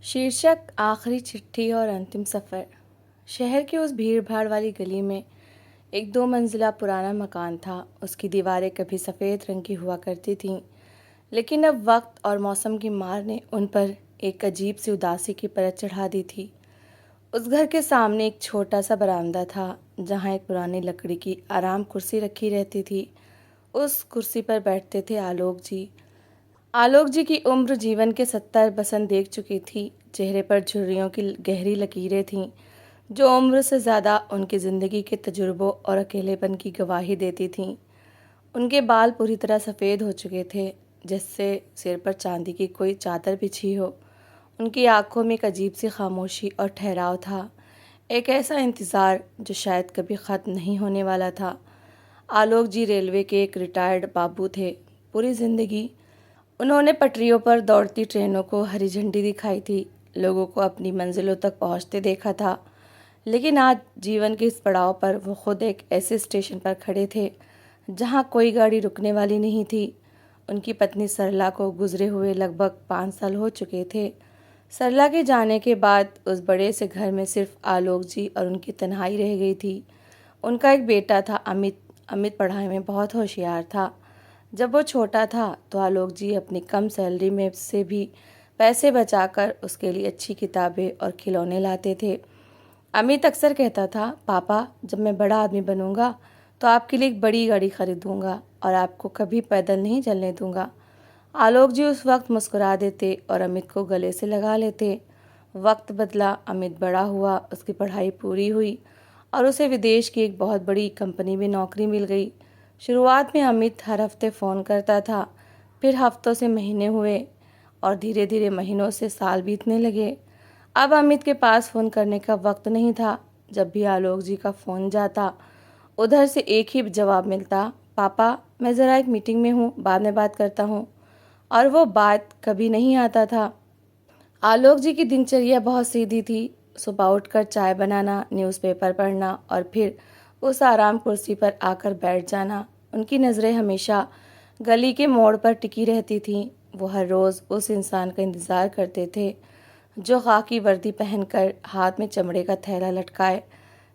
शीर्षक आखिरी चिट्ठी और अंतिम सफ़र। शहर की उस भीड़ भाड़ वाली गली में एक 2 मंजिला पुराना मकान था। उसकी दीवारें कभी सफ़ेद रंग की हुआ करती थीं, लेकिन अब वक्त और मौसम की मार ने उन पर एक अजीब सी उदासी की परत चढ़ा दी थी। उस घर के सामने एक छोटा सा बरामदा था, जहाँ एक पुरानी लकड़ी की आराम कुर्सी रखी रहती थी। उस कुर्सी पर बैठते थे आलोक जी। आलोक जी की उम्र जीवन के 70 बसंत देख चुकी थी। चेहरे पर झुर्रियों की गहरी लकीरें थीं, जो उम्र से ज़्यादा उनकी ज़िंदगी के तजुर्बों और अकेलेपन की गवाही देती थीं। उनके बाल पूरी तरह सफ़ेद हो चुके थे, जिससे सिर पर चांदी की कोई चादर बिछी हो। उनकी आंखों में एक अजीब सी खामोशी और ठहराव था, एक ऐसा इंतज़ार जो शायद कभी ख़त्म नहीं होने वाला था। आलोक जी रेलवे के एक रिटायर्ड बाबू थे। पूरी ज़िंदगी उन्होंने पटरियों पर दौड़ती ट्रेनों को हरी झंडी दिखाई थी, लोगों को अपनी मंजिलों तक पहुंचते देखा था। लेकिन आज जीवन के इस पड़ाव पर वो खुद एक ऐसे स्टेशन पर खड़े थे जहां कोई गाड़ी रुकने वाली नहीं थी। उनकी पत्नी सरला को गुजरे हुए लगभग 5 साल हो चुके थे। सरला के जाने के बाद उस बड़े से घर में सिर्फ आलोक जी और उनकी तन्हाई रह गई थी। उनका एक बेटा था अमित। अमित पढ़ाई में बहुत होशियार था। जब वो छोटा था तो आलोक जी अपनी कम सैलरी में से भी पैसे बचाकर उसके लिए अच्छी किताबें और खिलौने लाते थे। अमित अक्सर कहता था, पापा जब मैं बड़ा आदमी बनूंगा तो आपके लिए एक बड़ी गाड़ी खरीदूंगा और आपको कभी पैदल नहीं चलने दूंगा। आलोक जी उस वक्त मुस्कुरा देते और अमित को गले से लगा लेते। वक्त बदला, अमित बड़ा हुआ, उसकी पढ़ाई पूरी हुई और उसे विदेश की एक बहुत बड़ी कंपनी में नौकरी मिल गई। शुरुआत में अमित हर हफ्ते फ़ोन करता था, फिर हफ्तों से महीने हुए और धीरे धीरे महीनों से साल बीतने लगे। अब अमित के पास फ़ोन करने का वक्त नहीं था। जब भी आलोक जी का फ़ोन जाता, उधर से एक ही जवाब मिलता, पापा मैं ज़रा एक मीटिंग में हूँ, बाद में बात करता हूँ। और वो बात कभी नहीं आता था। आलोक जी की दिनचर्या बहुत सीधी थी। सुबह उठकर चाय बनाना, न्यूज़पेपर पढ़ना और फिर उस आराम कुर्सी पर आकर बैठ जाना। उनकी नज़रें हमेशा गली के मोड़ पर टिकी रहती थीं। वो हर रोज़ उस इंसान का इंतज़ार करते थे जो खाकी वर्दी पहनकर, हाथ में चमड़े का थैला लटकाए,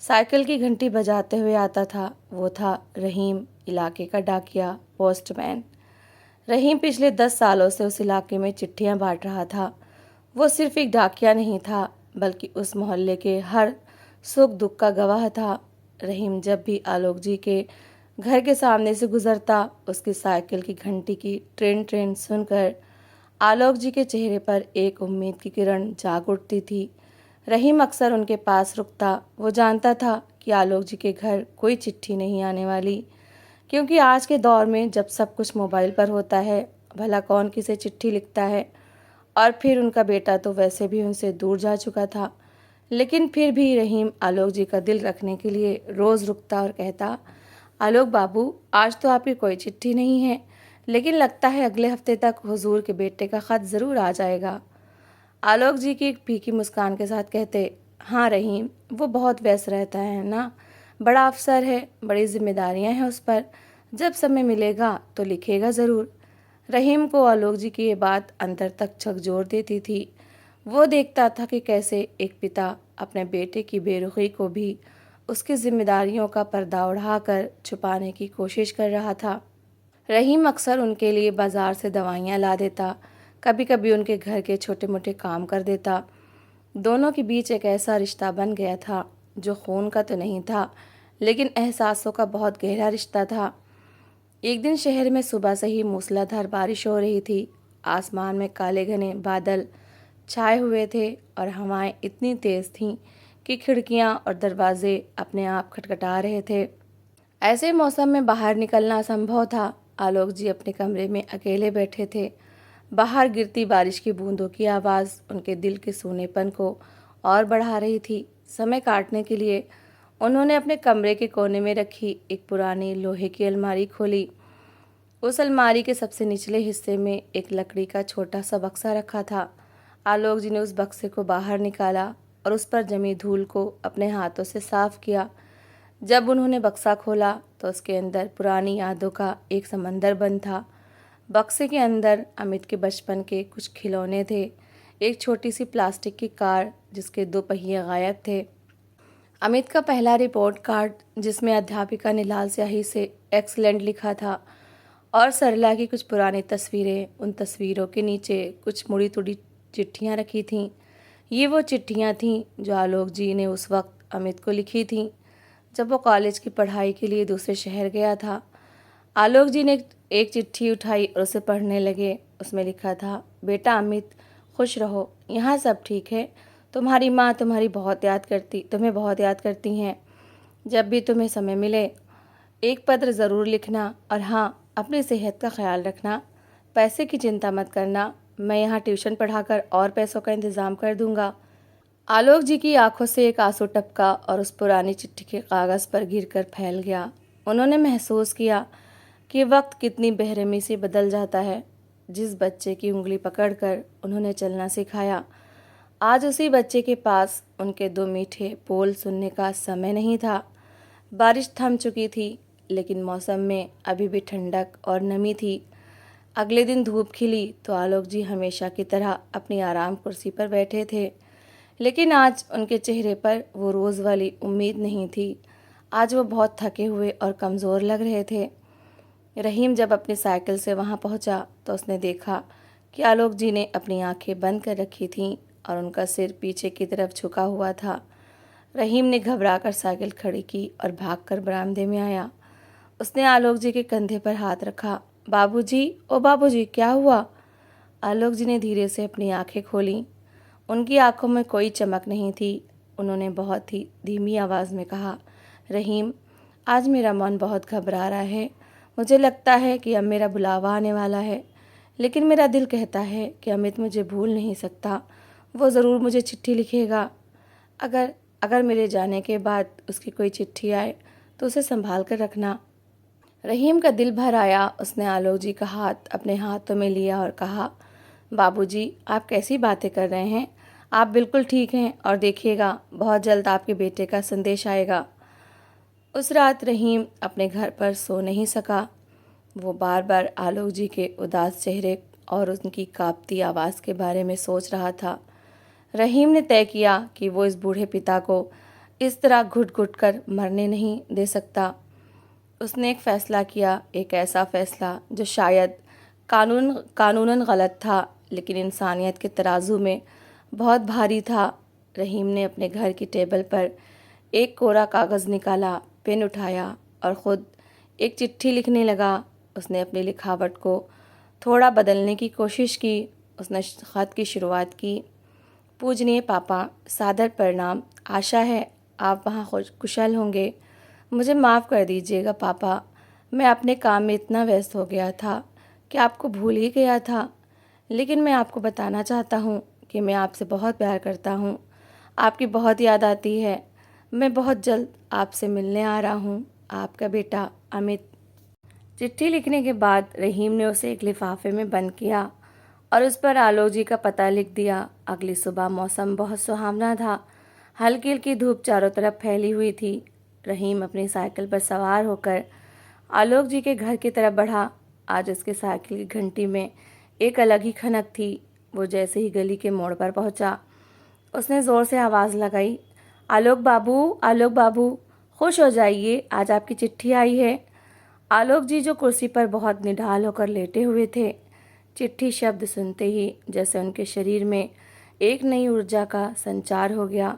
साइकिल की घंटी बजाते हुए आता था। वो था रहीम, इलाके का डाकिया, पोस्टमैन। रहीम पिछले 10 सालों से उस इलाके में चिट्ठियां बांट रहा था। वो सिर्फ एक डाकिया नहीं था, बल्कि उस मोहल्ले के हर सुख दुख का गवाह था। रहीम जब भी आलोक जी के घर के सामने से गुजरता, उसकी साइकिल की घंटी की ट्रेन ट्रेन सुनकर आलोक जी के चेहरे पर एक उम्मीद की किरण जाग उठती थी। रहीम अक्सर उनके पास रुकता। वो जानता था कि आलोक जी के घर कोई चिट्ठी नहीं आने वाली, क्योंकि आज के दौर में जब सब कुछ मोबाइल पर होता है, भला कौन किसे चिट्ठी लिखता है। और फिर उनका बेटा तो वैसे भी उनसे दूर जा चुका था। लेकिन फिर भी रहीम आलोक जी का दिल रखने के लिए रोज़ रुकता और कहता, आलोक बाबू आज तो आपकी कोई चिट्ठी नहीं है, लेकिन लगता है अगले हफ्ते तक हुजूर के बेटे का ख़त ज़रूर आ जाएगा। आलोक जी की एक फीकी मुस्कान के साथ कहते, हाँ रहीम, वो बहुत व्यस्त रहता है ना, बड़ा अफसर है, बड़ी जिम्मेदारियां हैं उस पर, जब समय मिलेगा तो लिखेगा ज़रूर। रहीम को आलोक जी की ये बात अंदर तक झकझोर देती थी। वो देखता था कि कैसे एक पिता अपने बेटे की बेरुखी को भी उसकी जिम्मेदारियों का पर्दा उठाकर छुपाने की कोशिश कर रहा था। रहीम अक्सर उनके लिए बाजार से दवाइयाँ ला देता, कभी कभी उनके घर के छोटे मोटे काम कर देता। दोनों के बीच एक ऐसा रिश्ता बन गया था जो खून का तो नहीं था, लेकिन एहसासों का बहुत गहरा रिश्ता था। एक दिन शहर में सुबह से ही मूसलाधार बारिश हो रही थी। आसमान में काले घने बादल छाए हुए थे और हवाएं इतनी तेज थीं कि खिड़कियां और दरवाजे अपने आप खटखटा रहे थे। ऐसे मौसम में बाहर निकलना असंभव था। आलोक जी अपने कमरे में अकेले बैठे थे। बाहर गिरती बारिश की बूंदों की आवाज़ उनके दिल के सूनेपन को और बढ़ा रही थी। समय काटने के लिए उन्होंने अपने कमरे के कोने में रखी एक पुरानी लोहे की अलमारी खोली। उस अलमारी के सबसे निचले हिस्से में एक लकड़ी का छोटा सा बक्सा रखा था। आलोक जी ने उस बक्से को बाहर निकाला और उस पर जमी धूल को अपने हाथों से साफ किया। जब उन्होंने बक्सा खोला तो उसके अंदर पुरानी यादों का एक समंदर बंद था। बक्से के अंदर अमित के बचपन के कुछ खिलौने थे, एक छोटी सी प्लास्टिक की कार जिसके 2 पहिए गायब थे। अमित का पहला रिपोर्ट कार्ड जिसमें अध्यापिका ने लाल स्याही से एक्सलेंट लिखा था और सरला की कुछ पुरानी तस्वीरें, उन तस्वीरों के नीचे कुछ मुड़ी तुड़ी चिट्ठियाँ रखी थीं। ये वो चिट्ठियाँ थीं जो आलोक जी ने उस वक्त अमित को लिखी थीं जब वो कॉलेज की पढ़ाई के लिए दूसरे शहर गया था। आलोक जी ने एक चिट्ठी उठाई और उसे पढ़ने लगे। उसमें लिखा था, बेटा अमित, खुश रहो, यहाँ सब ठीक है। तुम्हारी माँ तुम्हें बहुत याद करती हैं। जब भी तुम्हें समय मिले एक पत्र ज़रूर लिखना, और हाँ, अपनी सेहत का ख्याल रखना। पैसे की चिंता मत करना, मैं यहाँ ट्यूशन पढ़ाकर और पैसों का इंतज़ाम कर दूँगा। आलोक जी की आंखों से एक आंसू टपका और उस पुरानी चिट्ठी के कागज़ पर गिरकर फैल गया। उन्होंने महसूस किया कि वक्त कितनी बेरहमी से बदल जाता है। जिस बच्चे की उंगली पकड़कर उन्होंने चलना सिखाया, आज उसी बच्चे के पास उनके 2 मीठे बोल सुनने का समय नहीं था। बारिश थम चुकी थी, लेकिन मौसम में अभी भी ठंडक और नमी थी। अगले दिन धूप खिली तो आलोक जी हमेशा की तरह अपनी आराम कुर्सी पर बैठे थे, लेकिन आज उनके चेहरे पर वो रोज़ वाली उम्मीद नहीं थी। आज वो बहुत थके हुए और कमज़ोर लग रहे थे। रहीम जब अपनी साइकिल से वहाँ पहुँचा तो उसने देखा कि आलोक जी ने अपनी आंखें बंद कर रखी थीं और उनका सिर पीछे की तरफ झुका हुआ था। रहीम ने घबराकर साइकिल खड़ी की और भागकर बरामदे में आया। उसने आलोक जी के कंधे पर हाथ रखा। बाबूजी, ओ बाबूजी, क्या हुआ? आलोक जी ने धीरे से अपनी आंखें खोलीं। उनकी आंखों में कोई चमक नहीं थी। उन्होंने बहुत ही धीमी आवाज़ में कहा, रहीम, आज मेरा मन बहुत घबरा रहा है। मुझे लगता है कि अब मेरा बुलावा आने वाला है, लेकिन मेरा दिल कहता है कि अमित मुझे भूल नहीं सकता। वो ज़रूर मुझे चिट्ठी लिखेगा। अगर अगर मेरे जाने के बाद उसकी कोई चिट्ठी आए तो उसे संभाल कर रखना। रहीम का दिल भर आया। उसने आलोक जी का हाथ अपने हाथों में लिया और कहा, बाबूजी, आप कैसी बातें कर रहे हैं? आप बिल्कुल ठीक हैं और देखिएगा, बहुत जल्द आपके बेटे का संदेश आएगा। उस रात रहीम अपने घर पर सो नहीं सका। वो बार बार आलोक जी के उदास चेहरे और उनकी कांपती आवाज़ के बारे में सोच रहा था। रहीम ने तय किया कि वो इस बूढ़े पिता को इस तरह घुट घुट कर मरने नहीं दे सकता। उसने एक फ़ैसला किया, एक ऐसा फ़ैसला जो शायद कानूनन गलत था, लेकिन इंसानियत के तराजू में बहुत भारी था। रहीम ने अपने घर की टेबल पर एक कोरा कागज़ निकाला, पेन उठाया और ख़ुद एक चिट्ठी लिखने लगा। उसने अपनी लिखावट को थोड़ा बदलने की कोशिश की। उसने ख़त की शुरुआत की, पूजनीय पापा, सादर प्रणाम। आशा है आप वहाँ कुशल होंगे। मुझे माफ़ कर दीजिएगा पापा, मैं अपने काम में इतना व्यस्त हो गया था कि आपको भूल ही गया था। लेकिन मैं आपको बताना चाहता हूँ कि मैं आपसे बहुत प्यार करता हूँ। आपकी बहुत याद आती है। मैं बहुत जल्द आपसे मिलने आ रहा हूँ। आपका बेटा अमित। चिट्ठी लिखने के बाद रहीम ने उसे एक लिफाफे में बंद किया और उस पर आलोक जी का पता लिख दिया। अगली सुबह मौसम बहुत सुहावना था। हल्की हल्की धूप चारों तरफ फैली हुई थी। रहीम अपनी साइकिल पर सवार होकर आलोक जी के घर की तरफ बढ़ा। आज उसकी साइकिल की घंटी में एक अलग ही खनक थी। वो जैसे ही गली के मोड़ पर पहुंचा, उसने ज़ोर से आवाज़ लगाई, आलोक बाबू, आलोक बाबू, खुश हो जाइए, आज आपकी चिट्ठी आई है। आलोक जी जो कुर्सी पर बहुत निढाल होकर लेटे हुए थे, चिट्ठी शब्द सुनते ही जैसे उनके शरीर में एक नई ऊर्जा का संचार हो गया।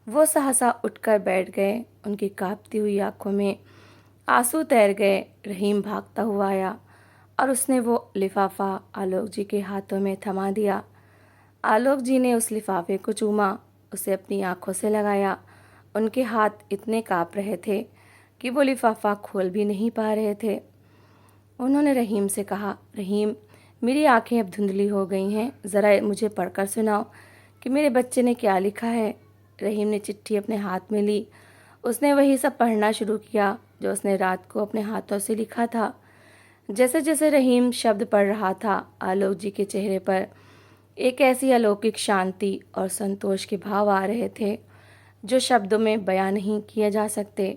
वो सहसा उठकर बैठ गए। उनकी कांपती हुई आंखों में आंसू तैर गए। रहीम भागता हुआ आया और उसने वो लिफाफा आलोक जी के हाथों में थमा दिया। आलोक जी ने उस लिफाफे को चूमा, उसे अपनी आंखों से लगाया। उनके हाथ इतने कांप रहे थे कि वो लिफाफा खोल भी नहीं पा रहे थे। उन्होंने रहीम से कहा, रहीम, मेरी आंखें अब धुंधली हो गई हैं, ज़रा मुझे पढ़कर सुनाओ कि मेरे बच्चे ने क्या लिखा है। रहीम ने चिट्ठी अपने हाथ में ली। उसने वही सब पढ़ना शुरू किया जो उसने रात को अपने हाथों से लिखा था। जैसे जैसे रहीम शब्द पढ़ रहा था, आलोक जी के चेहरे पर एक ऐसी अलौकिक शांति और संतोष के भाव आ रहे थे जो शब्दों में बयां नहीं किए जा सकते।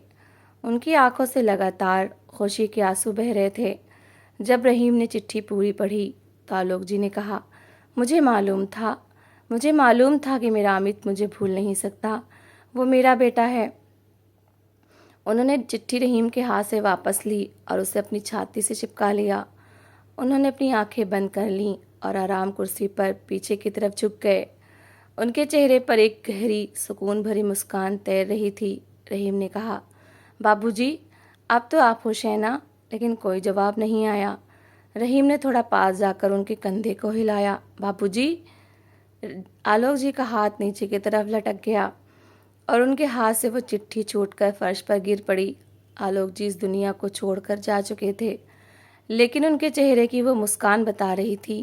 उनकी आंखों से लगातार खुशी के आंसू बह रहे थे। जब रहीम ने चिट्ठी पूरी पढ़ी तो आलोक जी ने कहा, मुझे मालूम था, मुझे मालूम था कि मेरा अमित मुझे भूल नहीं सकता, वो मेरा बेटा है। उन्होंने चिट्ठी रहीम के हाथ से वापस ली और उसे अपनी छाती से चिपका लिया। उन्होंने अपनी आंखें बंद कर लीं और आराम कुर्सी पर पीछे की तरफ झुक गए। उनके चेहरे पर एक गहरी सुकून भरी मुस्कान तैर रही थी। रहीम ने कहा, बाबूजी, अब तो आप खुश हैं ना? लेकिन कोई जवाब नहीं आया। रहीम ने थोड़ा पास जाकर उनके कंधे को हिलाया। बाबूजी। आलोक जी का हाथ नीचे की तरफ लटक गया और उनके हाथ से वो चिट्ठी छूटकर फर्श पर गिर पड़ी। आलोक जी इस दुनिया को छोड़कर जा चुके थे, लेकिन उनके चेहरे की वो मुस्कान बता रही थी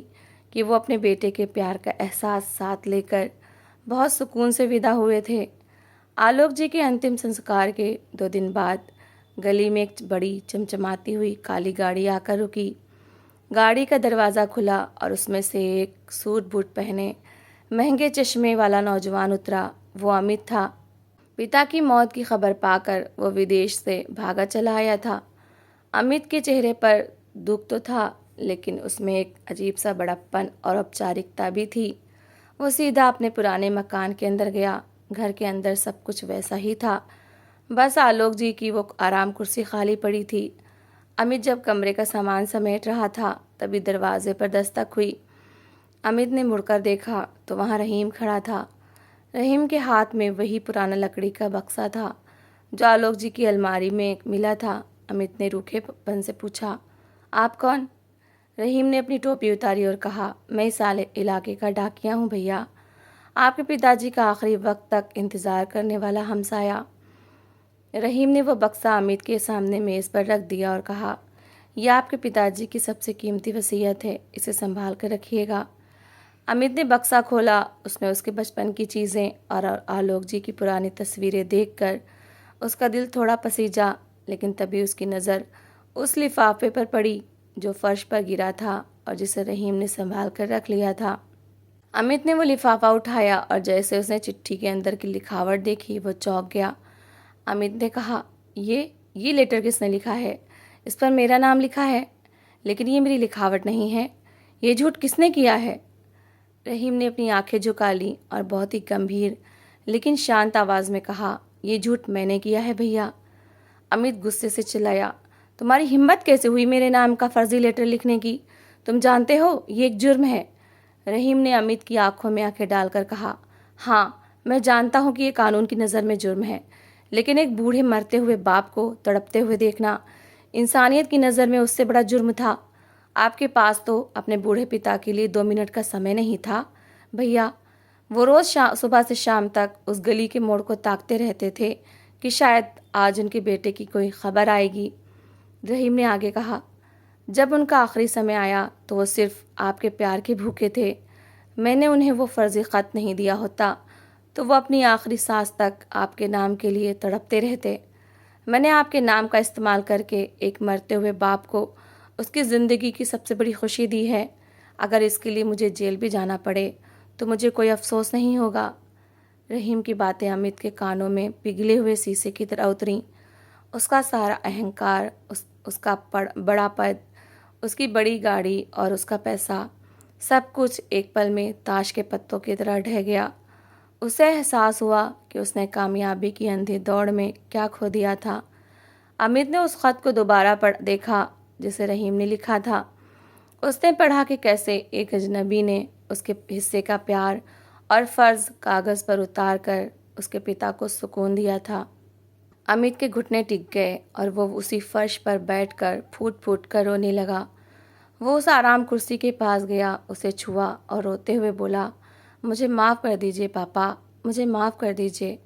कि वो अपने बेटे के प्यार का एहसास साथ लेकर बहुत सुकून से विदा हुए थे। आलोक जी के अंतिम संस्कार के 2 दिन बाद गली में एक बड़ी चमचमाती हुई काली गाड़ी आकर रुकी। गाड़ी का दरवाज़ा खुला और उसमें से एक सूट बूट पहने महंगे चश्मे वाला नौजवान उतरा। वो अमित था। पिता की मौत की खबर पाकर वो विदेश से भागा चला आया था। अमित के चेहरे पर दुख तो था, लेकिन उसमें एक अजीब सा बड़प्पन और औपचारिकता भी थी। वो सीधा अपने पुराने मकान के अंदर गया। घर के अंदर सब कुछ वैसा ही था, बस आलोक जी की वो आराम कुर्सी खाली पड़ी थी। अमित जब कमरे का सामान समेट रहा था, तभी दरवाजे पर दस्तक हुई। अमित ने मुड़कर देखा तो वहाँ रहीम खड़ा था। रहीम के हाथ में वही पुराना लकड़ी का बक्सा था जो आलोक जी की अलमारी में मिला था। अमित ने रूखेपन से पूछा, आप कौन? रहीम ने अपनी टोपी उतारी और कहा, मैं इस इलाके का डाकिया हूँ भैया, आपके पिताजी का आखिरी वक्त तक इंतज़ार करने वाला हमसाया। रहीम ने वो बक्सा अमित के सामने मेज़ पर रख दिया और कहा, यह आपके पिताजी की सबसे कीमती वसीयत है, इसे संभाल कर रखिएगा। अमित ने बक्सा खोला। उसमें उसके बचपन की चीज़ें और आलोक जी की पुरानी तस्वीरें देखकर उसका दिल थोड़ा पसीजा, लेकिन तभी उसकी नज़र उस लिफाफे पर पड़ी जो फर्श पर गिरा था और जिसे रहीम ने संभाल कर रख लिया था। अमित ने वो लिफाफा उठाया और जैसे उसने चिट्ठी के अंदर की लिखावट देखी, वो चौंक गया। अमित ने कहा, ये लेटर किसने लिखा है? इस पर मेरा नाम लिखा है, लेकिन ये मेरी लिखावट नहीं है। ये झूठ किसने किया है? रहीम ने अपनी आंखें झुका ली और बहुत ही गंभीर लेकिन शांत आवाज़ में कहा, ये झूठ मैंने किया है भैया। अमित गुस्से से चिल्लाया, तुम्हारी हिम्मत कैसे हुई मेरे नाम का फर्जी लेटर लिखने की? तुम जानते हो ये एक जुर्म है। रहीम ने अमित की आंखों में आंखें डालकर कहा, हाँ, मैं जानता हूँ कि ये कानून की नज़र में जुर्म है, लेकिन एक बूढ़े मरते हुए बाप को तड़पते हुए देखना इंसानियत की नज़र में उससे बड़ा जुर्म था। आपके पास तो अपने बूढ़े पिता के लिए 2 मिनट का समय नहीं था भैया। वो रोज़ सुबह से शाम तक उस गली के मोड़ को ताकते रहते थे कि शायद आज उनके बेटे की कोई खबर आएगी। रहीम ने आगे कहा, जब उनका आखिरी समय आया तो वो सिर्फ आपके प्यार के भूखे थे। मैंने उन्हें वो फर्जी ख़त नहीं दिया होता तो वो अपनी आखिरी सांस तक आपके नाम के लिए तड़पते रहते। मैंने आपके नाम का इस्तेमाल करके एक मरते हुए बाप को उसकी ज़िंदगी की सबसे बड़ी खुशी दी है। अगर इसके लिए मुझे जेल भी जाना पड़े तो मुझे कोई अफसोस नहीं होगा। रहीम की बातें अमित के कानों में पिघले हुए शीशे की तरह उतरीं। उसका सारा अहंकार, उसका बड़ा पद, उसकी बड़ी गाड़ी और उसका पैसा, सब कुछ एक पल में ताश के पत्तों की तरह ढह गया। उसे एहसास हुआ कि उसने कामयाबी की अंधी दौड़ में क्या खो दिया था। अमित ने उस खत को दोबारा पढ़ देखा जिसे रहीम ने लिखा था। उसने पढ़ा कि कैसे एक अजनबी ने उसके हिस्से का प्यार और फ़र्ज़ कागज़ पर उतार कर उसके पिता को सुकून दिया था। अमित के घुटने टिक गए और वो उसी फर्श पर बैठकर फूट फूट कर रोने लगा। वो उस आराम कुर्सी के पास गया, उसे छुआ और रोते हुए बोला, मुझे माफ़ कर दीजिए पापा, मुझे माफ़ कर दीजिए।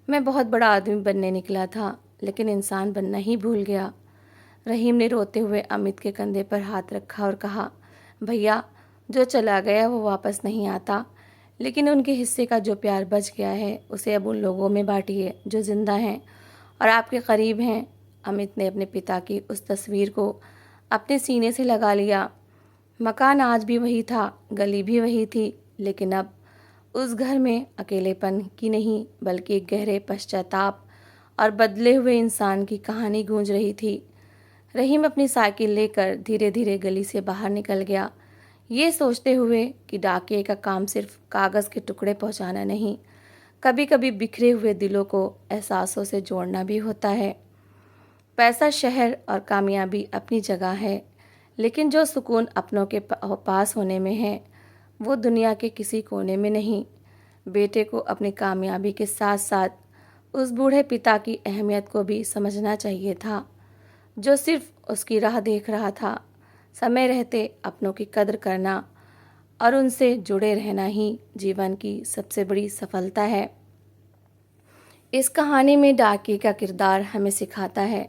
मैं बहुत बड़ा आदमी बनने निकला था, लेकिन इंसान बनना ही भूल गया। रहीम ने रोते हुए अमित के कंधे पर हाथ रखा और कहा, भैया, जो चला गया वो वापस नहीं आता, लेकिन उनके हिस्से का जो प्यार बच गया है उसे अब उन लोगों में बांटिए जो ज़िंदा हैं और आपके करीब हैं। अमित ने अपने पिता की उस तस्वीर को अपने सीने से लगा लिया। मकान आज भी वही था, गली भी वही थी, लेकिन अब उस घर में अकेलेपन की नहीं बल्कि एक गहरे पश्चाताप और बदले हुए इंसान की कहानी गूंज रही थी। रहीम अपनी साइकिल लेकर धीरे धीरे गली से बाहर निकल गया। ये सोचते हुए कि डाकिये का काम सिर्फ कागज़ के टुकड़े पहुंचाना नहीं, कभी कभी बिखरे हुए दिलों को एहसासों से जोड़ना भी होता है। पैसा, शहर और कामयाबी अपनी जगह है, लेकिन जो सुकून अपनों के पास होने में है, वो दुनिया के किसी कोने में नहीं। बेटे को अपनी कामयाबी के साथ साथ उस बूढ़े पिता की अहमियत को भी समझना चाहिए था, जो सिर्फ उसकी राह देख रहा था। समय रहते अपनों की कदर करना और उनसे जुड़े रहना ही जीवन की सबसे बड़ी सफलता है। इस कहानी में डाकिये का किरदार हमें सिखाता है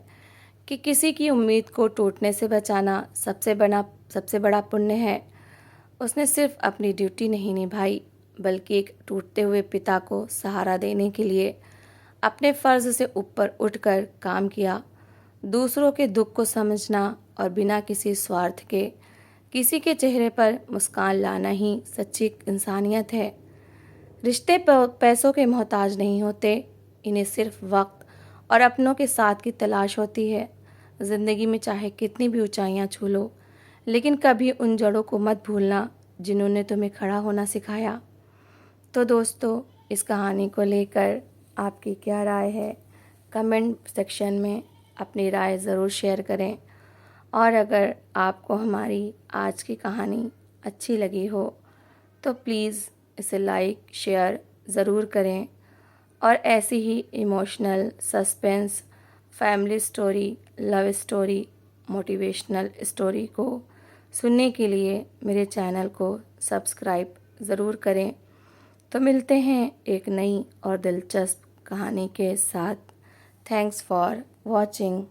कि किसी की उम्मीद को टूटने से बचाना सबसे बड़ा पुण्य है। उसने सिर्फ अपनी ड्यूटी नहीं निभाई, बल्कि एक टूटते हुए पिता को सहारा देने के लिए अपने फ़र्ज़ से ऊपर उठकर काम किया। दूसरों के दुख को समझना और बिना किसी स्वार्थ के किसी के चेहरे पर मुस्कान लाना ही सच्ची इंसानियत है। रिश्ते पैसों के मोहताज नहीं होते, इन्हें सिर्फ वक्त और अपनों के साथ की तलाश होती है। ज़िंदगी में चाहे कितनी भी ऊंचाइयां छू लो, लेकिन कभी उन जड़ों को मत भूलना जिन्होंने तुम्हें खड़ा होना सिखाया। तो दोस्तों, इस कहानी को लेकर आपकी क्या राय है? कमेंट सेक्शन में अपनी राय ज़रूर शेयर करें। और अगर आपको हमारी आज की कहानी अच्छी लगी हो तो प्लीज़ इसे लाइक शेयर ज़रूर करें, और ऐसी ही emotional, suspense, family story, love story, motivational story को सुनने के लिए मेरे चैनल को सब्सक्राइब ज़रूर करें। तो मिलते हैं एक नई और दिलचस्प कहानी के साथ। Thanks for watching.